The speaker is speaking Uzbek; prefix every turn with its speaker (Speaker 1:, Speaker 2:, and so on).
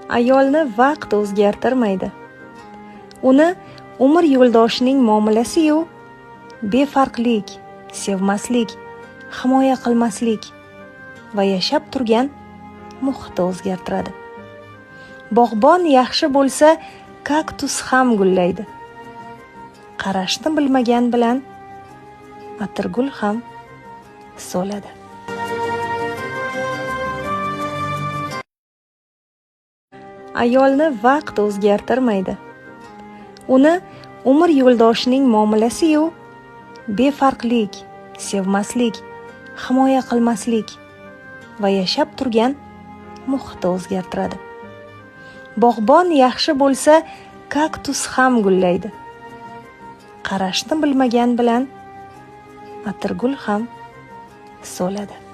Speaker 1: Ayolni vaqt o'zgartirmaydi. Uni umr yo'ldoshining muomalasi-yu, befarqlik, sevmaslik, himoya qilmaslik va yashab turgan muhiti o'zgartiradi. Bog'bon yaxshi bo'lsa, kaktus ham gullaydi. Qarashni bilmagan bilan atirgul ham so'ladi. Ayolni vaqt o'zgartirmaydi. Uni umr yo'ldoshining muomalasi-yu, befarqlik, sevmaslik, himoya qilmaslik va yashab turgan muhiti o'zgartiradi. Bog'bon yaxshi bo'lsa, kaktus ham gullaydi. Qarashni bilmagan bilan atirgul ham so'ladi.